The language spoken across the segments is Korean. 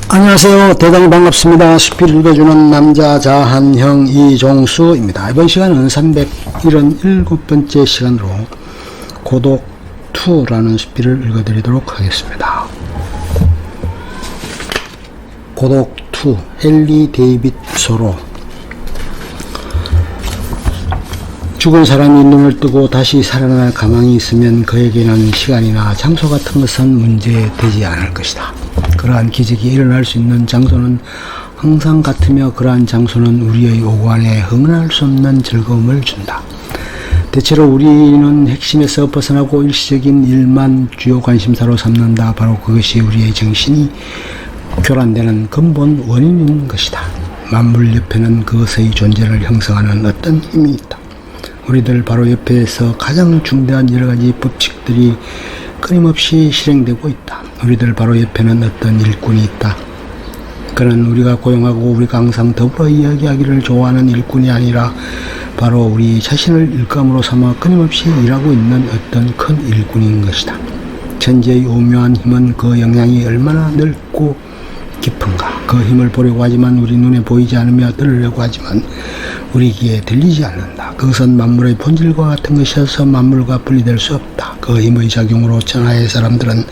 안녕하세요. 대단히 반갑습니다. 스피드 읽어주는 남자 자한형 이종수입니다. 이번 시간은 377번째 시간으로 고독2라는 스피를 읽어드리도록 하겠습니다. 고독2 헨리 데이빗 소로. 죽은 사람이 눈을 뜨고 다시 살아날 가망이 있으면 그에게는 시간이나 장소 같은 것은 문제되지 않을 것이다. 그러한 기적이 일어날 수 있는 장소는 항상 같으며 그러한 장소는 우리의 오관에 흥분할 수 없는 즐거움을 준다. 대체로 우리는 핵심에서 벗어나고 일시적인 일만 주요 관심사로 삼는다. 바로 그것이 우리의 정신이 교란되는 근본 원인인 것이다. 만물 옆에는 그것의 존재를 형성하는 어떤 힘이 있다. 우리들 바로 옆에서 가장 중대한 여러가지 법칙들이 끊임없이 실행되고 있다. 우리들 바로 옆에는 어떤 일꾼이 있다. 그는 우리가 고용하고 우리가 항상 더불어 이야기하기를 좋아하는 일꾼이 아니라 바로 우리 자신을 일감으로 삼아 끊임없이 일하고 있는 어떤 큰 일꾼인 것이다. 천지의 오묘한 힘은 그 영향이 얼마나 넓고 깊은가. 그 힘을 보려고 하지만 우리 눈에 보이지 않으며 들으려고 하지만 우리 귀에 들리지 않는다. 그것은 만물의 본질과 같은 것이어서 만물과 분리될 수 없다. 그 힘의 작용으로 천하의 사람들은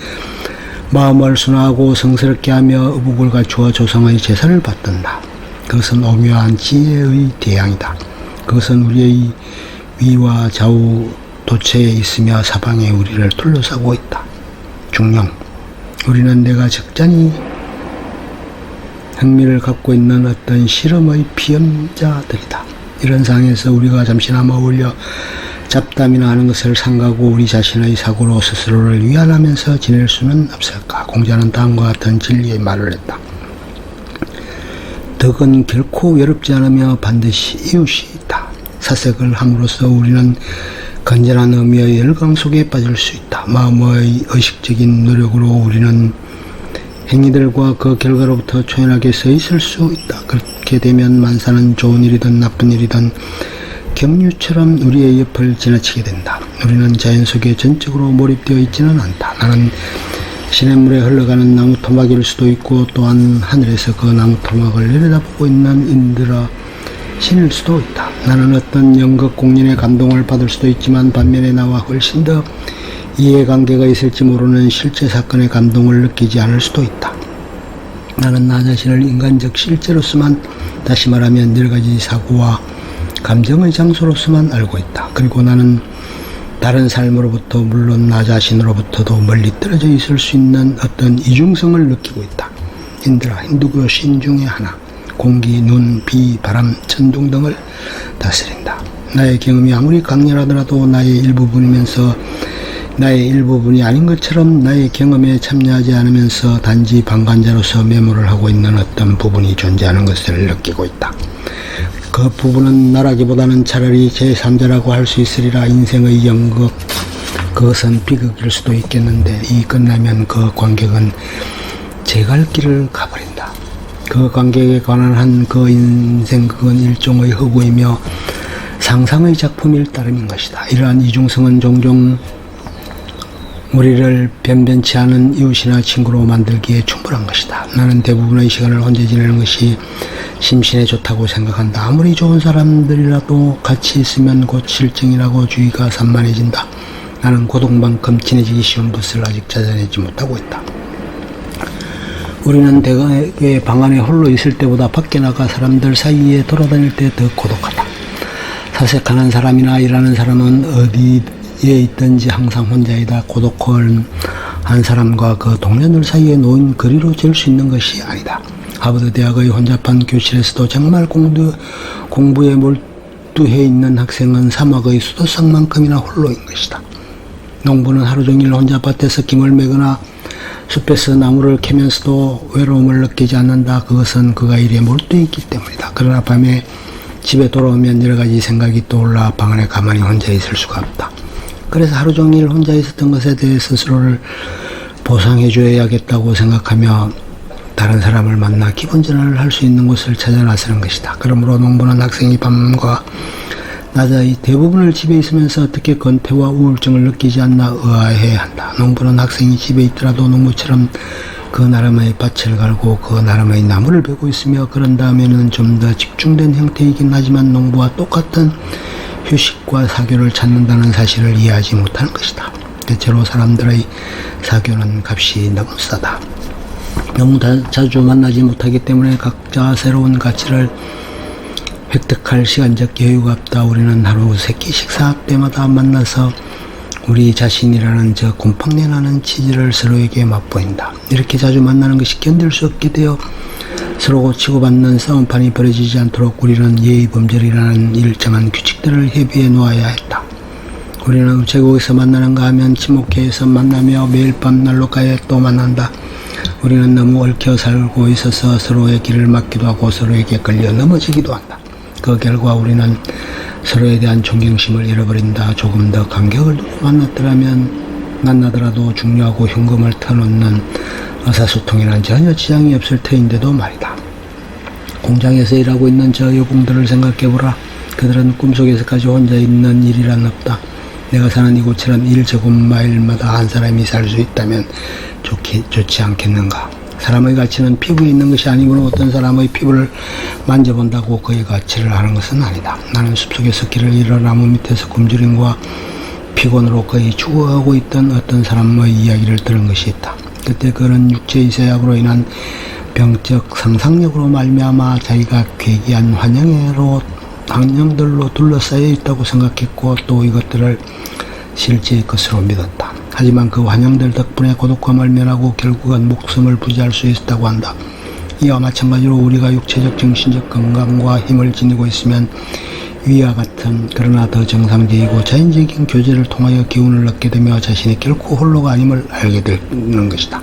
마음을 순화하고 성스럽게 하며 의복을 갖추어 조성의 제사를 받든다. 그것은 오묘한 지혜의 대양이다. 그것은 우리의 위와 좌우 도처에 있으며 사방에 우리를 둘러싸고 있다. 중용. 우리는 내가 적잖이 흥미를 갖고 있는 어떤 실험의 피험자들이다. 이런 상황에서 우리가 잠시나마 어울려 잡담이나 하는 것을 삼가고 우리 자신의 사고로 스스로를 위안하면서 지낼 수는 없을까? 공자는 다음과 같은 진리의 말을 했다. 덕은 결코 외롭지 않으며 반드시 이웃이 있다. 사색을 함으로써 우리는 건전한 의미의 열강 속에 빠질 수 있다. 마음의 의식적인 노력으로 우리는 행위들과 그 결과로부터 초연하게 서 있을 수 있다. 그렇게 되면 만사는 좋은 일이든 나쁜 일이든 경류처럼 우리의 옆을 지나치게 된다. 우리는 자연 속에 전적으로 몰입되어 있지는 않다. 나는 시냇물에 흘러가는 나무 토막일 수도 있고 또한 하늘에서 그 나무 토막을 내려다보고 있는 인드라 신일 수도 있다. 나는 어떤 연극 공연의 감동을 받을 수도 있지만 반면에 나와 훨씬 더 이해관계가 있을지 모르는 실제 사건의 감동을 느끼지 않을 수도 있다. 나는 나 자신을 인간적 실제로서만, 다시 말하면 여러가지 사고와 감정의 장소로서만 알고 있다. 그리고 나는 다른 삶으로부터 물론 나 자신으로부터도 멀리 떨어져 있을 수 있는 어떤 이중성을 느끼고 있다. 인드라, 힌두교 신 중의 하나, 공기, 눈, 비, 바람, 천둥 등을 다스린다. 나의 경험이 아무리 강렬하더라도 나의 일부분이 아닌 것처럼 나의 경험에 참여하지 않으면서 단지 방관자로서 메모를 하고 있는 어떤 부분이 존재하는 것을 느끼고 있다. 그 부분은 나라기보다는 차라리 제3자라고 할 수 있으리라. 인생의 연극, 그것은 비극일 수도 있겠는데 이 끝나면 그 관객은 제 갈 길을 가버린다. 그 관객에 관한 한 그 인생극은 일종의 허구이며 상상의 작품일 따름인 것이다. 이러한 이중성은 종종 우리를 변변치 않은 이웃이나 친구로 만들기에 충분한 것이다. 나는 대부분의 시간을 혼자 지내는 것이 심신에 좋다고 생각한다. 아무리 좋은 사람들이라도 같이 있으면 곧 실증이라고 주의가 산만해진다. 나는 고독만큼 친해지기 쉬운 것을 아직 찾아내지 못하고 있다. 우리는 대개 방 안에 홀로 있을 때보다 밖에 나가 사람들 사이에 돌아다닐 때 더 고독하다. 사색하는 사람이나 일하는 사람은 어디에 있든지 항상 혼자이다. 고독한 사람과 그 동료들 사이에 놓인 거리로 잴 수 있는 것이 아니다. 하버드 대학의 혼잡한 교실에서도 정말 공부에 몰두해 있는 학생은 사막의 수도성만큼이나 홀로인 것이다. 농부는 하루 종일 혼자 밭에서 김을 매거나 숲에서 나무를 캐면서도 외로움을 느끼지 않는다. 그것은 그가 일에 몰두해 있기 때문이다. 그러나 밤에 집에 돌아오면 여러가지 생각이 떠올라 방 안에 가만히 혼자 있을 수가 없다. 그래서 하루 종일 혼자 있었던 것에 대해 스스로를 보상해 줘야겠다고 생각하며 다른 사람을 만나 기분전환을 할 수 있는 곳을 찾아 나서는 것이다. 그러므로 농부는 학생이 밤과 낮의 대부분을 집에 있으면서 어떻게 건태와 우울증을 느끼지 않나 의아해한다. 농부는 학생이 집에 있더라도 농부처럼 그 나름의 밭을 갈고 그 나름의 나무를 베고 있으며, 그런 다음에는 좀 더 집중된 형태이긴 하지만 농부와 똑같은 휴식과 사교를 찾는다는 사실을 이해하지 못하는 것이다. 대체로 사람들의 사교는 값이 너무 싸다. 너무 자주 만나지 못하기 때문에 각자 새로운 가치를 획득할 시간적 여유가 없다. 우리는 하루 3끼 식사 때마다 만나서 우리 자신이라는 저 곰팡내 나는 치즈를 서로에게 맛보인다. 이렇게 자주 만나는 것이 견딜 수 없게 되어 서로 치고받는 싸움판이 벌어지지 않도록 우리는 예의범절이라는 일정한 규칙들을 협의해 놓아야 했다. 우리는 우체국에서 만나는가 하면 친목회에서 만나며 매일 밤 난로가에 또 만난다. 우리는 너무 얽혀 살고 있어서 서로의 길을 막기도 하고 서로에게 걸려 넘어지기도 한다. 그 결과 우리는 서로에 대한 존경심을 잃어버린다. 조금 더 간격을 두고 만나더라도 중요하고 흉금을 터놓는 의사소통에는 전혀 지장이 없을 터인데도 말이다. 공장에서 일하고 있는 저 여공들을 생각해보라. 그들은 꿈속에서까지 혼자 있는 일이란 없다. 내가 사는 이곳처럼 1제곱마일마다 한 사람이 살 수 있다면 좋지 않겠는가. 사람의 가치는 피부에 있는 것이 아니므로 어떤 사람의 피부를 만져본다고 그의 가치를 아는 것은 아니다. 나는 숲속에서 길을 잃어 나무 밑에서 굶주림과 피곤으로 거의 죽어가고 있던 어떤 사람의 이야기를 들은 것이 있다. 그때 그는 육체의 제약으로 인한 병적 상상력으로 말미암아 자기가 괴기한 환영들로 둘러싸여 있다고 생각했고 또 이것들을 실제의 것으로 믿었다. 하지만 그 환영들 덕분에 고독감을 면하고 결국은 목숨을 부지할 수 있었다고 한다. 이와 마찬가지로 우리가 육체적 정신적 건강과 힘을 지니고 있으면 위와 같은 그러나 더 정상적이고 자연적인 교제를 통하여 기운을 얻게 되며 자신이 결코 홀로가 아님을 알게 되는 것이다.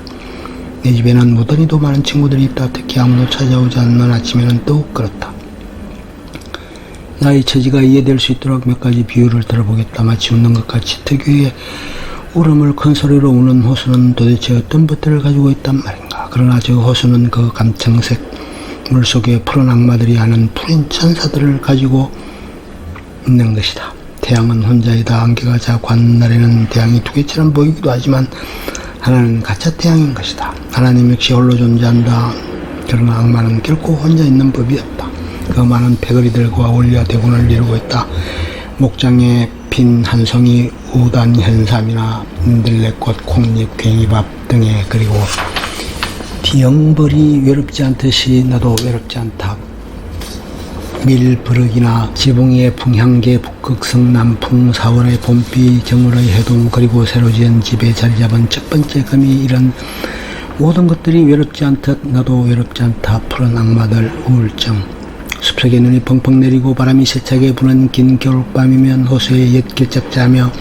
내 집에는 무던히도 많은 친구들이 있다. 특히 아무도 찾아오지 않는 아침에는 더욱 그렇다. 나의 처지가 이해될 수 있도록 몇 가지 비유를 들어보겠다. 마치 웃는 것 같이 특유의 울음을 큰 소리로 우는 호수는 도대체 어떤 것들을 가지고 있단 말인가. 그러나 저 호수는 그 감청색 물속에 푸른 악마들이 하는 푸른 천사들을 가지고 있는 것이다. 태양은 혼자이다. 안개가 자고 하는 날에는 태양이 두 개처럼 보이기도 하지만 하나는 가짜 태양인 것이다. 하나님 역시 홀로 존재한다. 그러나 악마는 결코 혼자 있는 법이 없다. 그 많은 패거리들과 어울려 대군을 이루고 있다. 목장에 핀 한송이 우단 현삼이나 민들레꽃, 콩잎, 괭이밥 등에 그리고 디영벌이 외롭지 않듯이 나도 외롭지 않다. 밀버럭이나 지붕의 풍향계, 북극성, 남풍, 4월의 봄비, 정월의 해동, 그리고 새로 지은 집에 자리 잡은 첫 번째 금이, 이런 모든 것들이 외롭지 않듯 나도 외롭지 않다. 푸른 악마들, 우울증. 숲속에 눈이 펑펑 내리고 바람이 세차게 부는 긴 겨울밤이면 호수에 옛 길짝자며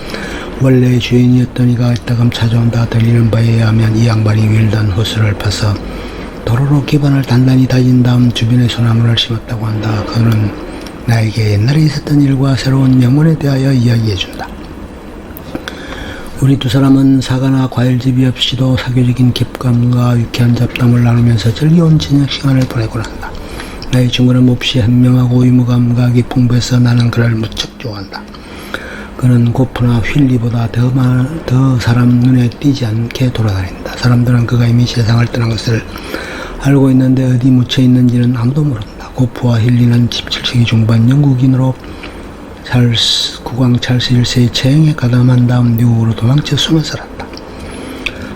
원래의 주인이었던 이가 이따금 찾아온다. 들리는 바에 의하면 이 양반이 wil던 호수를 파서 도로로 기반을 단단히 다진 다음 주변에 소나무를 심었다고 한다. 그는 나에게 옛날에 있었던 일과 새로운 영혼에 대하여 이야기해준다. 우리 두 사람은 사과나 과일집이 없이도 사교적인 깁감과 유쾌한 잡담을 나누면서 즐거운 저녁 시간을 보내곤 한다. 나의 친구는 몹시 현명하고 의무감각이 풍부해서 나는 그를 무척 좋아한다. 그는 고프나 휠리보다 더 사람 눈에 띄지 않게 돌아다닌다. 사람들은 그가 이미 세상을 떠난 것을 알고 있는데 어디 묻혀 있는지는 아무도 모른다. 고프와 힐리는 17세기 중반 영국인으로 국왕 찰스 1세의 처형에 가담한 다음 미국으로 도망쳐 숨어 살았다.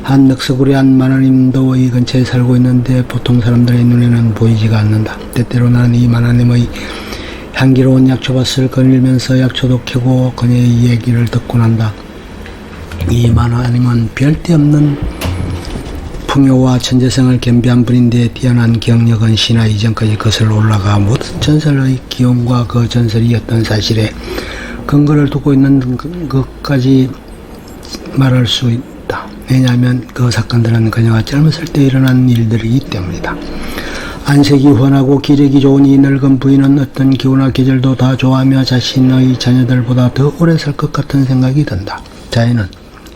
한 늑서구리한 마나님도 이 근처에 살고 있는데 보통 사람들의 눈에는 보이지가 않는다. 때때로 나는 이 마나님의 향기로운 약초밭을 거닐면서 약초도 캐고 그녀의 이야기를 듣곤 한다. 이 마나님은 별데 없는 풍요와 천재성을 겸비한 분인데 뛰어난 기억력은 신화 이전까지 거슬러 올라가 모든 전설의 기원과 그 전설이 어떤 사실에 근거를 두고 있는 것까지 말할 수 있다. 왜냐하면 그 사건들은 그녀가 젊었을 때 일어난 일들이기 때문이다. 안색이 훤하고 기력이 좋은 이 늙은 부인은 어떤 기후나 계절도 다 좋아하며 자신의 자녀들보다 더 오래 살 것 같은 생각이 든다. 자연은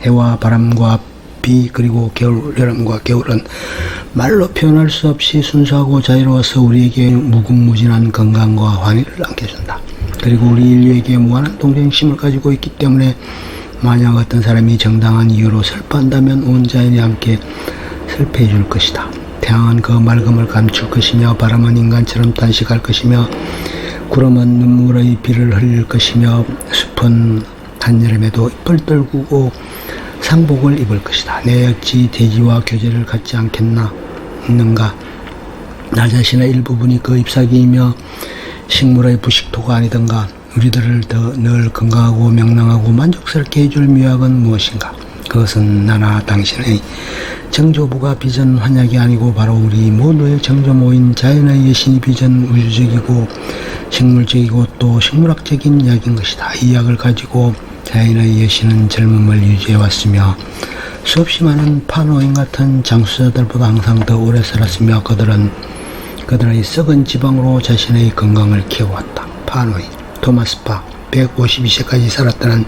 해와 바람과 비 그리고 여름과 겨울은 말로 표현할 수 없이 순수하고 자유로워서 우리에게 무궁무진한 건강과 환희를 안겨준다. 그리고 우리 인류에게 무한한 동정심을 가지고 있기 때문에 만약 어떤 사람이 정당한 이유로 슬퍼한다면 온 자연이 함께 슬퍼해 줄 것이다. 태양은 그 맑음을 감출 것이며 바람은 인간처럼 단식할 것이며 구름은 눈물의 비를 흘릴 것이며 숲은 한여름에도 잎을 떨구고 상복을 입을 것이다. 내 어찌 대지와 교제를 갖지 않겠는가? 나 자신의 일부분이 그 잎사귀이며 식물의 부식토가 아니던가? 우리들을 더 늘 건강하고 명랑하고 만족스럽게 해줄 미학은 무엇인가? 그것은 나나 당신의 정조부가 빚은 환약이 아니고 바로 우리 모두의 정조모인 자연의 예신이 빚은 우주적이고 식물적이고 또 식물학적인 약인 것이다. 이 약을 가지고 자연의 예신은 젊음을 유지해왔으며 수없이 많은 파노인 같은 장수자들보다 항상 더 오래 살았으며 그들의 썩은 지방으로 자신의 건강을 키워왔다. 파노이 토마스 파 152세까지 살았다는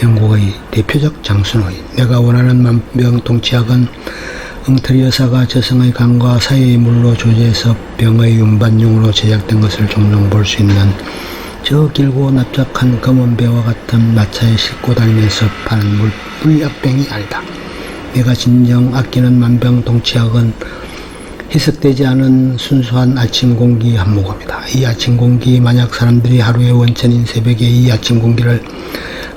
영국의 대표적 장수노이. 내가 원하는 만병통치약은 엉터리 여사가 저승의 강과 사이의 물로 조제해서 병의 운반용으로 제작된 것을 종종 볼 수 있는 저 길고 납작한 검은 배와 같은 마차에 싣고 다니면서 파는 물약병이 아니다. 내가 진정 아끼는 만병통치약은 희석되지 않은 순수한 아침 공기 한 모금이다. 이 아침 공기, 만약 사람들이 하루의 원천인 새벽에 이 아침 공기를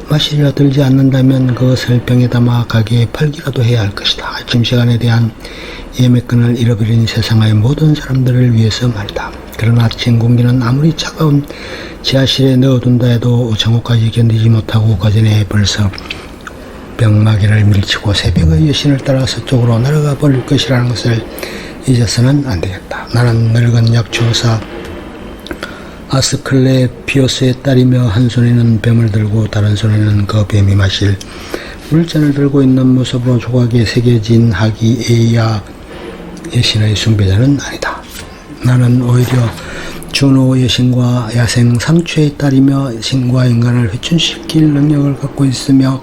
마시려 들지 않는다면 그것을 병에 담아 가게에 팔기라도 해야 할 것이다. 아침 시간에 대한 예매권을 잃어버린 세상의 모든 사람들을 위해서 말이다. 그러나 아침 공기는 아무리 차가운 지하실에 넣어둔다 해도 정오까지 견디지 못하고 그 전에 벌써 병마개를 밀치고 새벽의 여신을 따라 서쪽으로 날아가 버릴 것이라는 것을 잊어서는 안 되겠다. 나는 늙은 약초사 아스클레피오스의 딸이며 한 손에는 뱀을 들고 다른 손에는 그 뱀이 마실 물잔을 들고 있는 모습으로 조각에 새겨진 하기 에이야 여신의 숭배자는 아니다. 나는 오히려 주노 여신과 야생 상추의 딸이며 신과 인간을 회춘시킬 능력을 갖고 있으며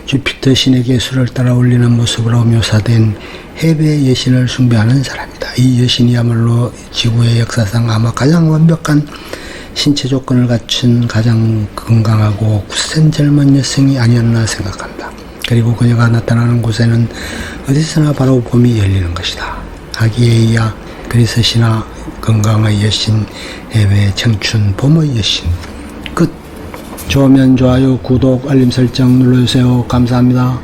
주피터 신에게 술을 따라 올리는 모습으로 묘사된 해배 여신을 숭배하는 사람이다. 이 여신이야말로 지구의 역사상 아마 가장 완벽한 신체 조건을 갖춘 가장 건강하고 굳센 젊은 여성이 아니었나 생각한다. 그리고 그녀가 나타나는 곳에는 어디서나 바로 봄이 열리는 것이다. 아기에이야 그리스시나 건강의 여신, 해외 청춘, 봄의 여신. 끝. 좋으면 좋아요, 구독, 알림 설정 눌러주세요. 감사합니다.